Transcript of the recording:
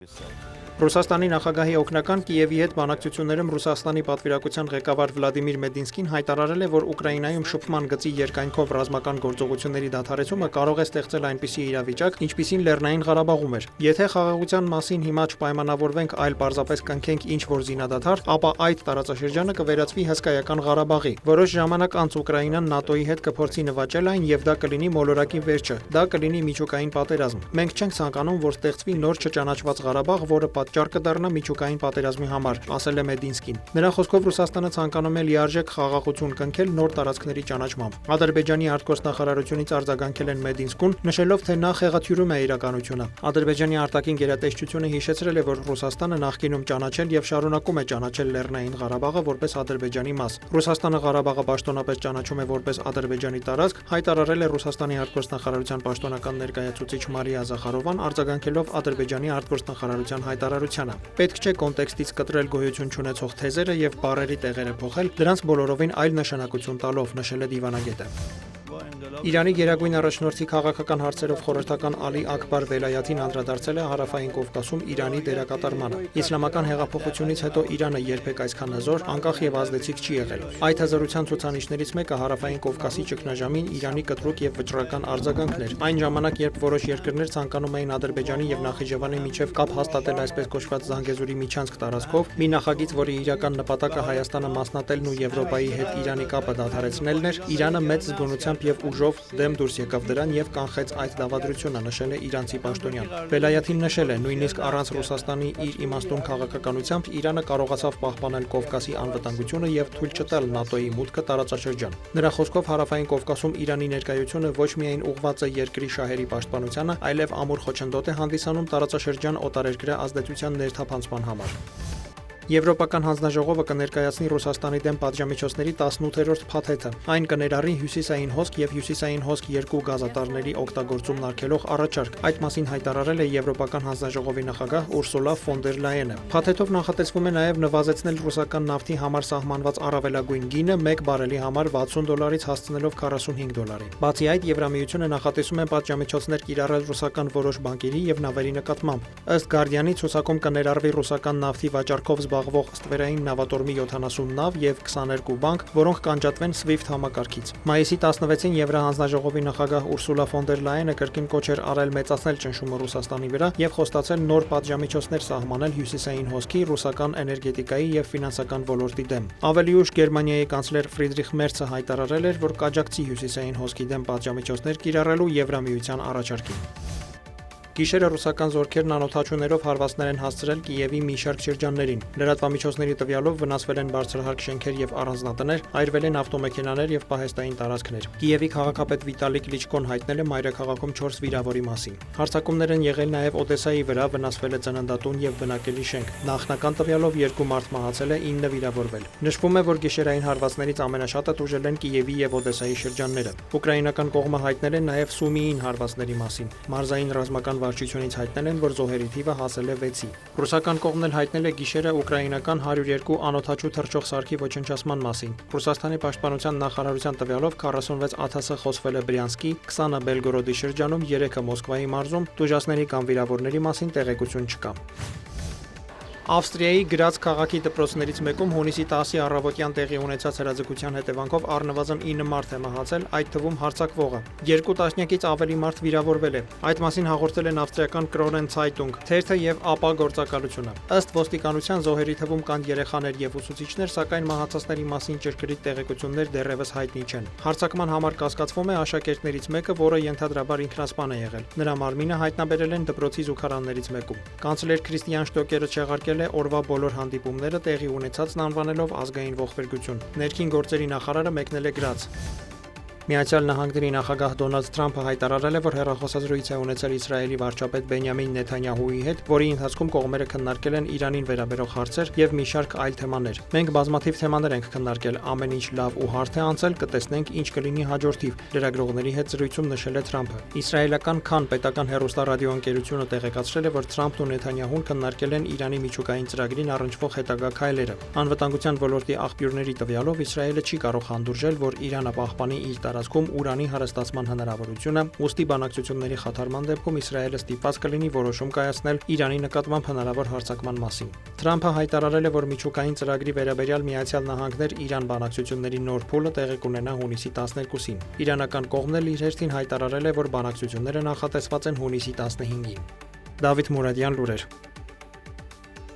Ռուսաստանի նախագահի օգնական Կիևի հետ բանակցություններում Ռուսաստանի պատվիրակության ղեկավար Վլադիմիր Մեդինսկին հայտարարել է, որ Ուկրաինայում շփման գծի երկայնքով ռազմական գործողությունների դադարեցումը կարող է ստեղծել այնպիսի իրավիճակ, ինչպիսին Լեռնային Ղարաբաղում էր։ Եթե խաղաղության մասին հիմա չպայմանավորվենք, այլ պարզապես կնքենք ինչ-որ զինադադար, ապա այդ տարածաշրջանը կվերածվի հսկայական Ղարաբաղի։ Որոշ ժամանակ անց Ուկրաինան ՆԱՏՕ-ի հետ կփորձի նվաճել այն, եւ դա կլինի մոլորակի վերջը։ Դա կլինի միջուկային պատերազմ։ Մենք չենք ցանկանում, որ ստեղծվի նոր չճանաչված Ղարաբաղ, որը պատճառ կդառնա միջուկային պատերազմի համար, ասել է Մեդինսկին։ Նրա խոսքով Ռուսաստանը ցանկանում է լիարժեք խաղաղություն կնքել նոր տարածքների ճանաչմամբ։ Ադրբեջանի արտգործնախարարությունից արձագանքել են Մեդինսկուն, նշելով, թե նա խեղաթյուրում է իրականությունը։ Ադրբեջանի արտաքին գերատեսչությունը հիշեցրել է, որ Ռուսաստանը նախկինում ճանաչել եւ շարունակում է ճանաչել Լեռնային Ղարաբաղը որպես Ադրբեջանի մաս։ Ռուսաստանը Ղարաբաղը պաշտոնապես ճանաչում է որպես Ադրբեջանի տարածք, հայտարարել է Ռուսաստանի արտգործնախարարության պաշտոնական ներկայացուցիչ Մարիա Զախարովան, արձագանքելով Ադրբեջանի արտգործնախարարության հայտարարությանը։ Պետք չէ կոնտեքստից կտրել գոյություն չունեցող թեզերը եւ բառերի տեղերը փոխել, դրանց բոլորովին այլ նշանակություն տալով, նշել է դիվանագետը։ Իրանի գերագույն առաջնորդի քաղաքական հարցերով խորհրդական Ալի Աքբար Վելայաթին անդրադարձել է Հարավային Կովկասում Իրանի դերակատարմանը։ Իսլամական հեղափոխությունից հետո Իրանը երբեք այսքան հզոր, անկախ եւ ազդեցիկ չի եղել։ Այդ հզորության ցուցանիշներից մեկը Հարավային Կովկասի ճգնաժամին Իրանի կտրուկ եւ վճռական արձագանքն էր։ Այն ժամանակ, երբ որոշ երկրներ ցանկանում էին Ադրբեջանի եւ Նախիջևանի միջև կապ հաստատել այսպես կոչված Զանգեզուրի միջանցք տարածքով, մի նախագիծ, որի իրական նպատակը Հայաստանը մասնատելն ու Եվրոպայի հետ Իրանի կապը դադարեցնելն էր, Իրանը մեծ զգոնությամբ եւ ուժով դեմ դուրս եկավ դրան եւ կանխեց այդ դավադրությունը, նշել է իրանցի պաշտոնյան։ Վելայաթին նշել է, նույնիսկ առանց Ռուսաստանի իր իմաստուն քաղաքականությամբ Իրանը կարողացավ պահպանել Կովկասի անվտանգությունը եւ թույլ չտալ ՆԱՏՕ-ի մուտքը տարածաշրջան։ Նրա խոսքով Հարավային Կովկասում Իրանի ներկայությունը ոչ միայն ուղղված է երկրի շահերի պաշտպանությանը, այլև ամուր խոչընդոտ է հանդիսանում տարածաշրջան օտարերկրյա ազդեցության ներթափանցման համար։ Եվրոպական հանձնաժողովը կներկայացնի Ռուսաստանի դեմ պատժամիջոցների 18-րդ փաթեթը։ Այն կներառի հյուսիսային հոսք եւ հյուսիսային հոսք 2 գազատարների օգտագործումն արգելող առաջարկ։ Այդ մասին հայտարարել է Եվրոպական հանձնաժողովի նախագահ Ուրսուլա ֆոն դեր Լայենը։ Փաթեթով նախատեսվում է նաեւ նվազեցնել ռուսական նավթի համար սահմանված առավելագույն գինը 1 բարելի համար $60-ից հասցնելով $45։ Բացի այդ, Եվրամիությունը նախատեսում է պատժամիջոցներ կիրառել ռուսական որոշ բանկերի եւ նավերի նկատմամբ։ Ըստ Guardian-ի ցուցակում կներառվի ռուսական նավթի վաճառքով զբաղվող ստվերային նավատորմի 70 նավ եւ 22 բանկ, որոնք կանջատվեն SWIFT համակարգից։ Մայիսի 16-ին Եվրահանձնաժողովի նախագահ Ուրսուլա ֆոն դեր Լայենը կրկին կոչ էր արել մեծացնել ճնշումը Ռուսաստանի վրա եւ խոստացել նոր պատժամիջոցներ սահմանել հյուսիսային հոսքի, ռուսական էներգետիկայի եւ ֆինանսական ոլորտի դեմ։ Ավելի ուշ Գերմանիայի կանցլեր Ֆրիդրիխ Մերցը հայտարարել էր, որ կաջակցի հյուսիսային հոսքի դեմ պատժամիջոցներ կիրառելու Եվրամիության առաջարկին։ Գիշերը ռուսական զորքերն անօդաչուներով հարվածներ են հասցրել Կիևի մի շարք շրջաններին։ Լրատվամիջոցների տվյալով վնասվել են բարձրահարկ շենքեր եւ առանձնատներ, այրվել են ավտոմեքենաներ եւ պահեստային տարածքներ։ Կիևի քաղաքապետ Վիտալի Կլիչկոն հայտնել է մայրաքաղաքում 4 վիրավորի մասին։ Հարձակումներ են եղել նաեւ Օդեսայի վրա, վնասվել է ծննդատուն եւ բնակելի շենք։ Նախնական տվյալով 2 մարդ մահացել է, 9 վիրավորվել։ Նշվում է, որ գիշերային հարվածներից ամենաշատը տուժել են Կիևի եւ Օդեսայի շրջանները։ Ուկրաինական կողմը հայտնել է նաեւ Սումիին հարվածների մասին։ Մարզային ռազմական վարչությունից հայտնել են, որ զոհերի թիվը հասել է 6-ի։ Ռուսական կողմն էլ հայտնել է գիշերը ուկրաինական 102 անօդաչու թռչող սարքի ոչնչացման մասին։ Ռուսաստանի պաշտպանության նախարարության տվյալով 46 ԱԹՍ խոսվել է Բրյանսկի, 20-ը Բելգորոդի շրջանում, 3-ը Մոսկվայի մարզում, տուժածների կամ վիրավորների մասին տեղեկություն չկա։ Ավստրիայի Գրաց քաղաքի դպրոցներից մեկում հունիսի 10-ի առավոտյան տեղի ունեցած հրաձգության հետևանքով առնվազն 9 մարդ է մահացել, այդ թվում հարձակվողը։ 2 տասնյակից ավելի մարդ վիրավորվել է։ Այդ մասին հաղորդել են ավստրիական Kronen Zeitung թերթը եւ ԱՊԱ գործակալությունը։ Ըստ ոստիկանության զոհերի թվում կան երեխաներ եւ ուսուցիչներ, սակայն մահացածների մասին ճշգրիտ տեղեկություններ դեռևս հայտնի չեն։ Հարձակման համար կասկածվում է աշակերտներից մեկը, որը ենթադրաբար ինքնասպան է եղել։ Նրա մարմինը հայտնաբերել են դպրոցի զուգարաններից մեկում։ Կանցլեր Քրիստիան Շտոկերը չեղարկել է օրվա բոլոր հանդիպումները տեղի ունեցածն անվանելով ազգային ողբերգություն։ Ներքին գործերի նախարարը մեկնել է Գրաց։ Միացյալ Նահանգների նախագահ Դոնալդ Թրամփը հայտարարել է, որ հեռախոսազրույց է ունեցել Իսրայելի վարչապետ Բենյամին Նեթանյահուի հետ, որի ընթացքում կողմերը քննարկել են Իրանին վերաբերող հարցեր եւ մի շարք այլ թեմաներ։ Մենք բազմաթիվ թեմաներ ենք քննարկել, ամեն ինչ լավ ու հարթ է անցել, կտեսնենք ինչ կլինի հաջորդիվ, լրագրողների հետ զրույցում նշել է Թրամփը։ Իսրայելական Քան պետական հեռուստարադիոընկերությունը տեղեկացրել է, որ Թրամփն ու Նեթանյահուն քննարկել են Իրանի միջուկային ծրագրին առնչվող հետագա քայլերը։ Անվտանգության ոլորտի աղբյուրների տվյալով Իսրայելը չի կարող հանդուրժել, որ Իրանը պահպանի իր տարածքում ուրանի հարստացման հնարավորությունը, ուստի բանակցությունների խաթարման դեպքում Իսրայելը ստիպված կլինի որոշում կայացնել Իրանի նկատմամբ հնարավոր հարձակման մասին։ Թրամփը հայտարարել է, որ միջուկային ծրագրի վերաբերյալ Միացյալ Նահանգներ-Իրան բանակցությունների նոր փուլը տեղի կունենա հունիսի 12-ին։ Իրանական կողմն էլ իր հերթին հայտարարել է, որ բանակցությունները նախատեսված են հունիսի 15-ին։ Դավիթ Մուրադյան, լուրեր։